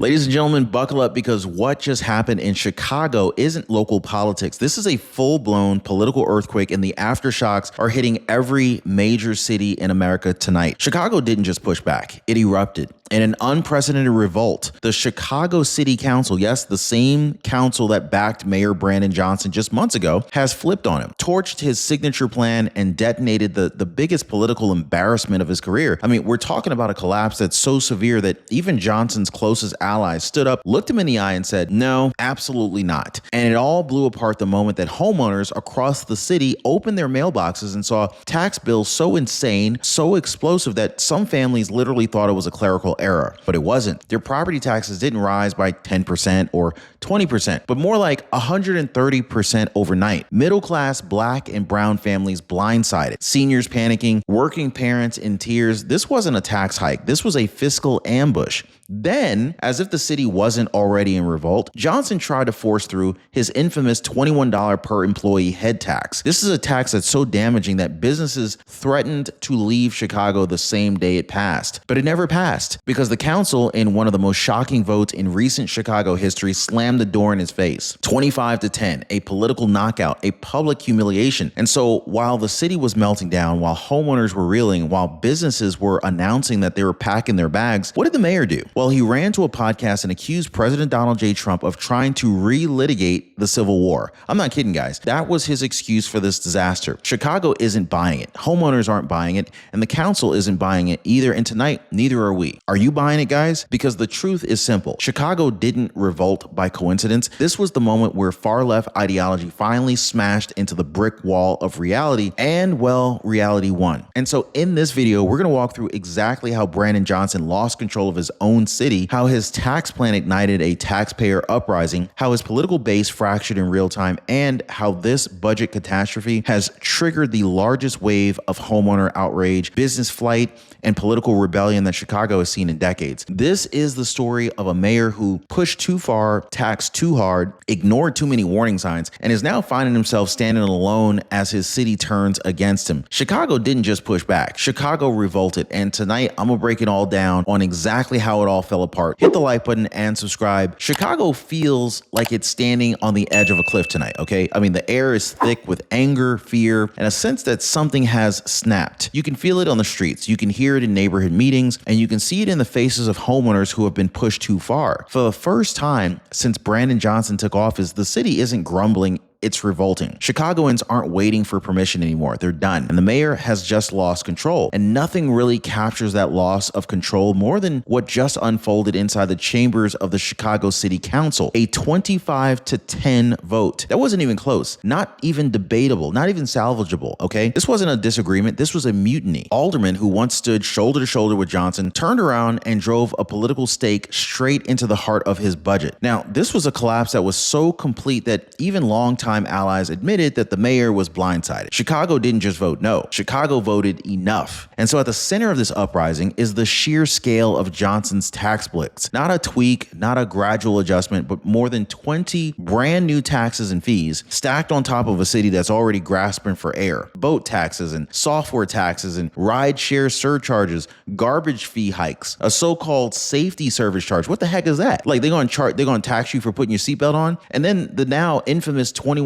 Ladies and gentlemen, buckle up because what just happened in Chicago isn't local politics. This is a full-blown political earthquake and the aftershocks are hitting every major city in America tonight. Chicago didn't just push back, it erupted. In an unprecedented revolt, the Chicago City Council, yes, the same council that backed Mayor Brandon Johnson just months ago, has flipped on him, torched his signature plan, and detonated the biggest political embarrassment of his career. I mean, we're talking about a collapse that's so severe that even Johnson's closest allies stood up, looked him in the eye, and said, no, absolutely not. And it all blew apart the moment that homeowners across the city opened their mailboxes and saw tax bills so insane, so explosive that some families literally thought it was a clerical error, but it wasn't. Their property taxes didn't rise by 10% or 20%, but more like 130% overnight. Middle-class black and brown families blindsided, seniors panicking, working parents in tears. This wasn't a tax hike. This was a fiscal ambush. Then, as if the city wasn't already in revolt, Johnson tried to force through his infamous $21 per employee head tax. This is a tax that's so damaging that businesses threatened to leave Chicago the same day it passed. But it never passed because the council, in one of the most shocking votes in recent Chicago history, slammed the door in his face. 25-10, a political knockout, a public humiliation. And so while the city was melting down, while homeowners were reeling, while businesses were announcing that they were packing their bags, what did the mayor do? Well, he ran to a podcast and accused President Donald J. Trump of trying to relitigate the Civil War. I'm not kidding, guys. That was his excuse for this disaster. Chicago isn't buying it. Homeowners aren't buying it, and the council isn't buying it either. And tonight, neither are we. Are you buying it, guys? Because the truth is simple. Chicago didn't revolt by coincidence. This was the moment where far-left ideology finally smashed into the brick wall of reality, and, well, reality won. And so in this video, we're going to walk through exactly how Brandon Johnson lost control of his own city, how his tax plan ignited a taxpayer uprising, how his political base fractured in real time, and how this budget catastrophe has triggered the largest wave of homeowner outrage, business flight, and political rebellion that Chicago has seen in decades. This is the story of a mayor who pushed too far, taxed too hard, ignored too many warning signs, and is now finding himself standing alone as his city turns against him. Chicago didn't just push back. Chicago revolted, and tonight I'm gonna break it all down on exactly how it all fell apart. Hit the like button and subscribe. Chicago feels like it's standing on the edge of a cliff tonight, okay? I mean, the air is thick with anger, fear, and a sense that something has snapped. You can feel it on the streets. You can hear it in neighborhood meetings, and you can see it in the faces of homeowners who have been pushed too far. For the first time since Brandon Johnson took office, the city isn't grumbling, it's revolting. Chicagoans aren't waiting for permission anymore. They're done. And the mayor has just lost control. And nothing really captures that loss of control more than what just unfolded inside the chambers of the Chicago City Council. A 25-10 vote. That wasn't even close. Not even debatable. Not even salvageable, okay? This wasn't a disagreement. This was a mutiny. Aldermen who once stood shoulder to shoulder with Johnson turned around and drove a political stake straight into the heart of his budget. Now, this was a collapse that was so complete that even longtime allies admitted that the mayor was blindsided. Chicago didn't just vote no. Chicago voted enough. And so at the center of this uprising is the sheer scale of Johnson's tax blitz. Not a tweak, not a gradual adjustment, but more than 20 brand new taxes and fees stacked on top of a city that's already grasping for air. Boat taxes and software taxes and ride share surcharges, garbage fee hikes, a so-called safety service charge. What the heck is that? Like they're going to tax you for putting your seatbelt on? And then the now infamous $21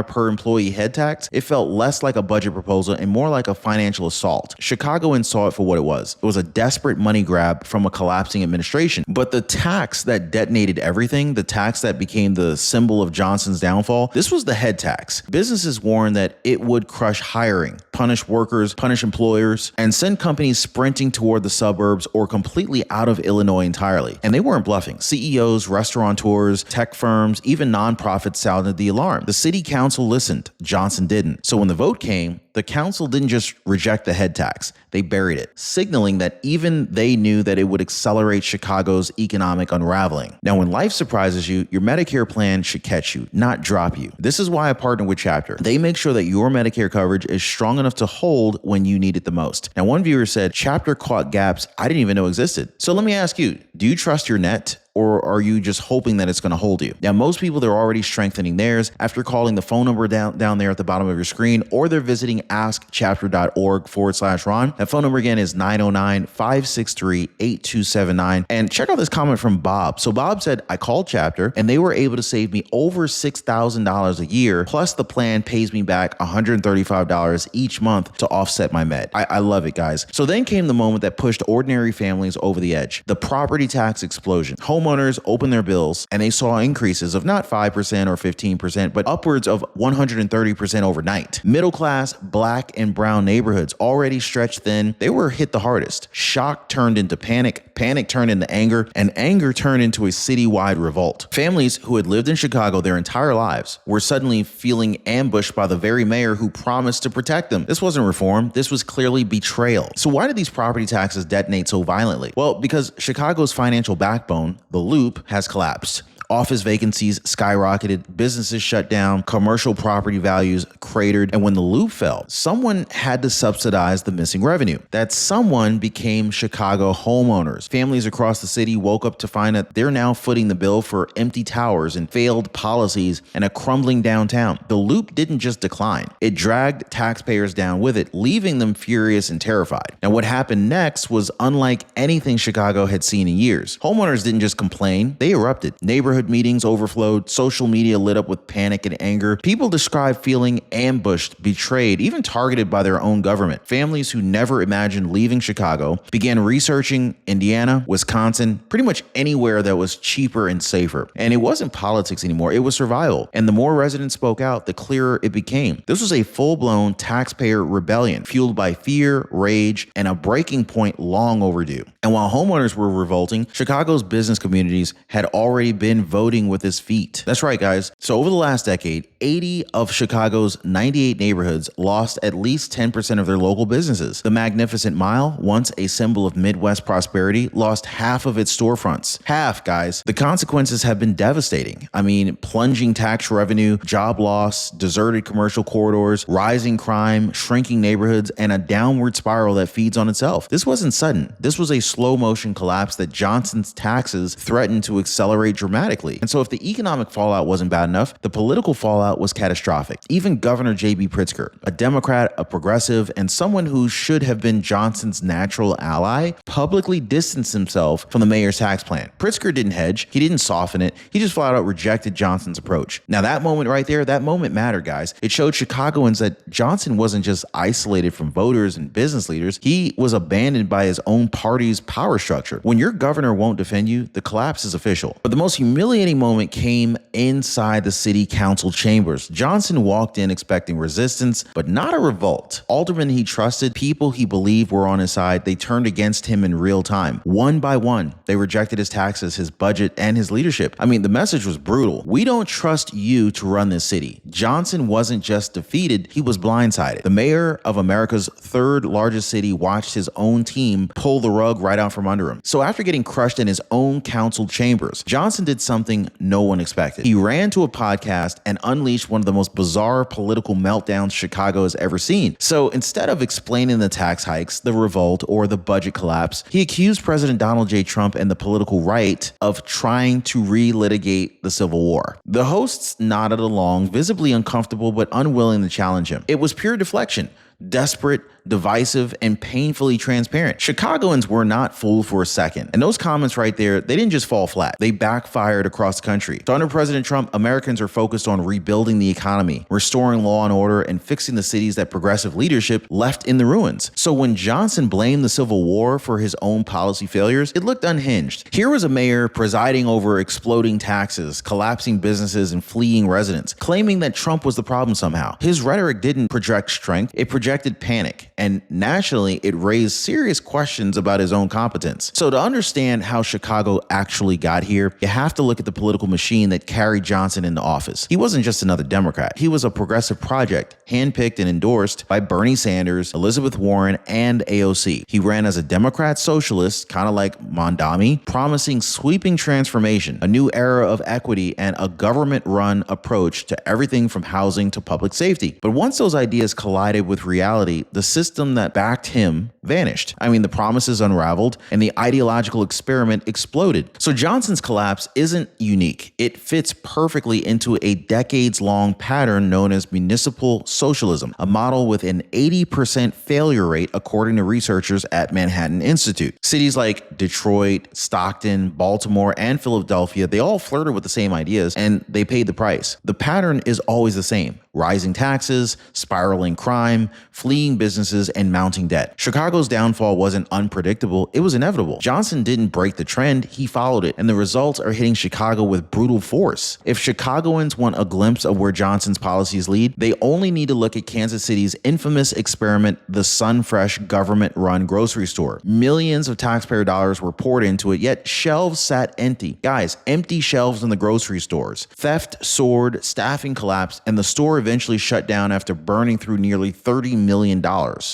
per employee head tax. It felt less like a budget proposal and more like a financial assault. Chicagoans saw it for what it was. It was a desperate money grab from a collapsing administration. But the tax that detonated everything, the tax that became the symbol of Johnson's downfall, this was the head tax. Businesses warned that it would crush hiring, punish workers, punish employers, and send companies sprinting toward the suburbs or completely out of Illinois entirely. And they weren't bluffing. CEOs, restaurateurs, tech firms, even nonprofits sounded the alarm. The city council listened. Johnson didn't. So when the vote came, the council didn't just reject the head tax. They buried it, signaling that even they knew that it would accelerate Chicago's economic unraveling. Now, when life surprises you, your Medicare plan should catch you, not drop you. This is why I partner with Chapter. They make sure that your Medicare coverage is strong enough to hold when you need it the most. Now, one viewer said, Chapter caught gaps I didn't even know existed. So let me ask you, do you trust your net? Or are you just hoping that it's going to hold you? Now, most people, they're already strengthening theirs after calling the phone number down there at the bottom of your screen, or they're visiting askchapter.org/Ron. That phone number again is 909-563-8279. And check out this comment from Bob. So Bob said, I called Chapter and they were able to save me over $6,000 a year. Plus the plan pays me back $135 each month to offset my med. I love it, guys. So then came the moment that pushed ordinary families over the edge. The property tax explosion. Homeowners opened their bills and they saw increases of not 5% or 15%, but upwards of 130% overnight. Middle class, black and brown neighborhoods already stretched thin. They were hit the hardest. Shock turned into panic. Panic turned into anger, and anger turned into a citywide revolt. Families who had lived in Chicago their entire lives were suddenly feeling ambushed by the very mayor who promised to protect them. This wasn't reform. This was clearly betrayal. So why did these property taxes detonate so violently? Well, because Chicago's financial backbone, the Loop, has collapsed. Office vacancies skyrocketed, businesses shut down, commercial property values cratered, and when the Loop fell, someone had to subsidize the missing revenue. That someone became Chicago homeowners. Families across the city woke up to find that they're now footing the bill for empty towers and failed policies and a crumbling downtown. The Loop didn't just decline. It dragged taxpayers down with it, leaving them furious and terrified. And what happened next was unlike anything Chicago had seen in years. Homeowners didn't just complain, they erupted. Neighborhood meetings overflowed, social media lit up with panic and anger. People described feeling ambushed, betrayed, even targeted by their own government. Families who never imagined leaving Chicago began researching Indiana, Wisconsin, pretty much anywhere that was cheaper and safer. And it wasn't politics anymore, it was survival. And the more residents spoke out, the clearer it became. This was a full-blown taxpayer rebellion, fueled by fear, rage, and a breaking point long overdue. And while homeowners were revolting, Chicago's business communities had already been voting with his feet. That's right, guys. So over the last decade, 80 of Chicago's 98 neighborhoods lost at least 10% of their local businesses. The Magnificent Mile, once a symbol of Midwest prosperity, lost half of its storefronts. Half, guys. The consequences have been devastating. I mean, plunging tax revenue, job loss, deserted commercial corridors, rising crime, shrinking neighborhoods, and a downward spiral that feeds on itself. This wasn't sudden. This was a slow motion collapse that Johnson's taxes threatened to accelerate dramatically. And so if the economic fallout wasn't bad enough, the political fallout was catastrophic. Even Governor J.B. Pritzker, a Democrat, a progressive, and someone who should have been Johnson's natural ally, publicly distanced himself from the mayor's tax plan. Pritzker didn't hedge. He didn't soften it. He just flat out rejected Johnson's approach. Now that moment right there, that moment mattered, guys. It showed Chicagoans that Johnson wasn't just isolated from voters and business leaders. He was abandoned by his own party's power structure. When your governor won't defend you, the collapse is official. But the most humiliating moment came inside the city council chambers. Johnson walked in expecting resistance, but not a revolt. Aldermen he trusted, people he believed were on his side, they turned against him in real time. One by one, they rejected his taxes, his budget, and his leadership. I mean, the message was brutal. We don't trust you to run this city. Johnson wasn't just defeated, he was blindsided. The mayor of America's third largest city watched his own team pull the rug right out from under him. So after getting crushed in his own council chambers, Johnson did something no one expected. He ran to a podcast and unleashed one of the most bizarre political meltdowns Chicago has ever seen. So instead of explaining the tax hikes, the revolt, or the budget collapse, he accused President Donald J. Trump and the political right of trying to relitigate the Civil War. The hosts nodded along, visibly uncomfortable but unwilling to challenge him. It was pure deflection. Desperate, divisive, and painfully transparent. Chicagoans were not fooled for a second. And those comments right there, they didn't just fall flat. They backfired across the country. So under President Trump, Americans are focused on rebuilding the economy, restoring law and order, and fixing the cities that progressive leadership left in the ruins. So when Johnson blamed the Civil War for his own policy failures, it looked unhinged. Here was a mayor presiding over exploding taxes, collapsing businesses, and fleeing residents, claiming that Trump was the problem somehow. His rhetoric didn't project strength, it projected panic, and nationally, it raised serious questions about his own competence. So to understand how Chicago actually got here, you have to look at the political machine that carried Johnson into office. He wasn't just another Democrat. He was a progressive project, handpicked and endorsed by Bernie Sanders, Elizabeth Warren, and AOC. He ran as a Democrat socialist, kind of like Mondami, promising sweeping transformation, a new era of equity, and a government-run approach to everything from housing to public safety. But once those ideas collided with reality, the system system that backed him vanished. I mean, the promises unraveled and the ideological experiment exploded. So Johnson's collapse isn't unique. It fits perfectly into a decades-long pattern known as municipal socialism, a model with an 80% failure rate according to researchers at Manhattan Institute. Cities like Detroit, Stockton, Baltimore, and Philadelphia, they all flirted with the same ideas and they paid the price. The pattern is always the same: rising taxes, spiraling crime, fleeing businesses, and mounting debt. Chicago's downfall wasn't unpredictable, it was inevitable. Johnson didn't break the trend, he followed it, and the results are hitting Chicago with brutal force. If Chicagoans want a glimpse of where Johnson's policies lead, they only need to look at Kansas City's infamous experiment, the Sunfresh government-run grocery store. Millions of taxpayer dollars were poured into it, yet shelves sat empty. Guys, empty shelves in the grocery stores. Theft soared, staffing collapsed, and the store eventually shut down after burning through nearly $30 million.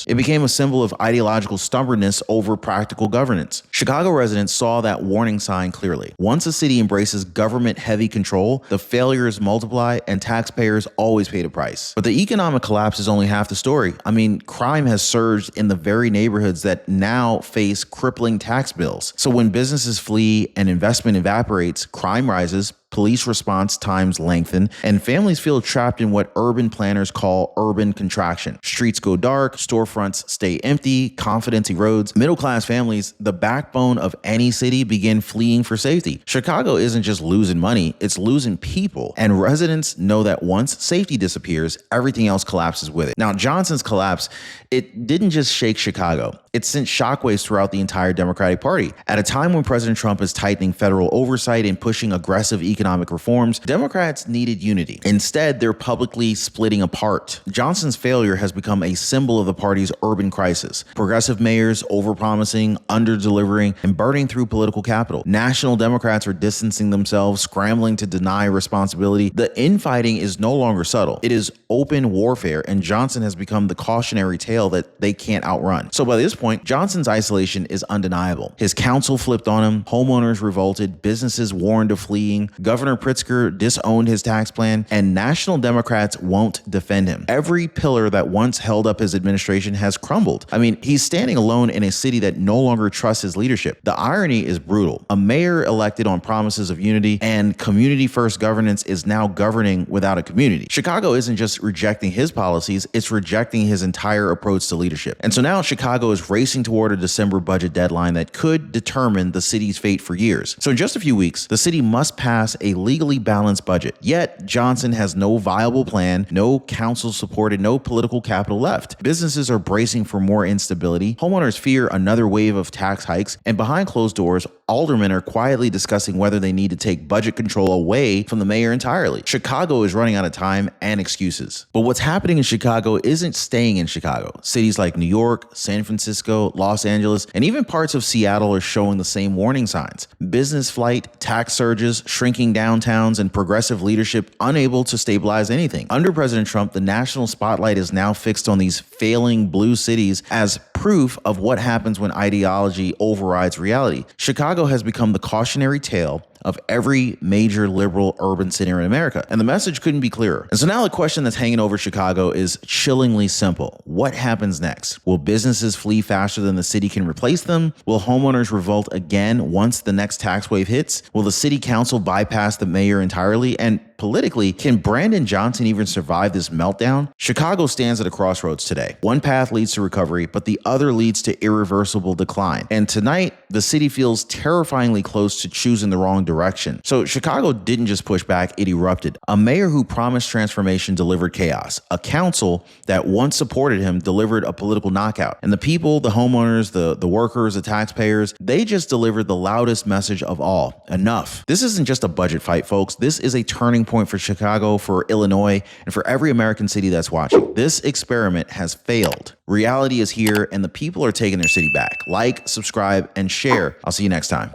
It became a symbol of ideological stubbornness over practical governance. Chicago residents saw that warning sign clearly. Once a city embraces government-heavy control, the failures multiply and taxpayers always pay the price. But the economic collapse is only half the story. I mean, crime has surged in the very neighborhoods that now face crippling tax bills. So when businesses flee and investment evaporates, crime rises, police response times lengthen, and families feel trapped in what urban planners call urban contraction. Streets go dark, storefronts stay empty, confidence erodes. Middle-class families, the backbone of any city, begin fleeing for safety. Chicago isn't just losing money, it's losing people. And residents know that once safety disappears, everything else collapses with it. Now, Johnson's collapse, it didn't just shake Chicago. It sent shockwaves throughout the entire Democratic Party. At a time when President Trump is tightening federal oversight and pushing aggressive economic reforms, Democrats needed unity. Instead, they're publicly splitting apart. Johnson's failure has become a symbol of the party's urban crisis. Progressive mayors overpromising, under-delivering, and burning through political capital. National Democrats are distancing themselves, scrambling to deny responsibility. The infighting is no longer subtle. It is open warfare, and Johnson has become the cautionary tale that they can't outrun. So by this point, Johnson's isolation is undeniable. His council flipped on him, homeowners revolted, businesses warned of fleeing, Governor Pritzker disowned his tax plan, and national Democrats won't defend him. Every pillar that once held up his administration has crumbled. I mean, he's standing alone in a city that no longer trusts his leadership. The irony is brutal. A mayor elected on promises of unity and community-first governance is now governing without a community. Chicago isn't just rejecting his policies, it's rejecting his entire approach to leadership. And so now Chicago is racing toward a December budget deadline that could determine the city's fate for years. So in just a few weeks, the city must pass a legally balanced budget. Yet Johnson has no viable plan, no council supported, no political capital left. Businesses are bracing for more instability. Homeowners fear another wave of tax hikes, and behind closed doors, aldermen are quietly discussing whether they need to take budget control away from the mayor entirely. Chicago is running out of time and excuses. But what's happening in Chicago isn't staying in Chicago. Cities like New York, San Francisco, Los Angeles, and even parts of Seattle are showing the same warning signs. Business flight, tax surges, shrinking downtowns, and progressive leadership unable to stabilize anything. Under President Trump, the national spotlight is now fixed on these failing blue cities as proof of what happens when ideology overrides reality. Chicago has become the cautionary tale of every major liberal urban city in America. And the message couldn't be clearer. And so now the question that's hanging over Chicago is chillingly simple. What happens next? Will businesses flee faster than the city can replace them? Will homeowners revolt again once the next tax wave hits? Will the city council bypass the mayor entirely? And politically, can Brandon Johnson even survive this meltdown? Chicago stands at a crossroads today. One path leads to recovery, but the other leads to irreversible decline. And tonight, the city feels terrifyingly close to choosing the wrong direction. So Chicago didn't just push back, it erupted. A mayor who promised transformation delivered chaos. A council that once supported him delivered a political knockout. And the people, the homeowners, the workers, the taxpayers, they just delivered the loudest message of all. Enough. This isn't just a budget fight, folks. This is a turning point for Chicago, for Illinois, and for every American city that's watching. This experiment has failed. Reality is here, and the people are taking their city back. Like, subscribe, and share. I'll see you next time.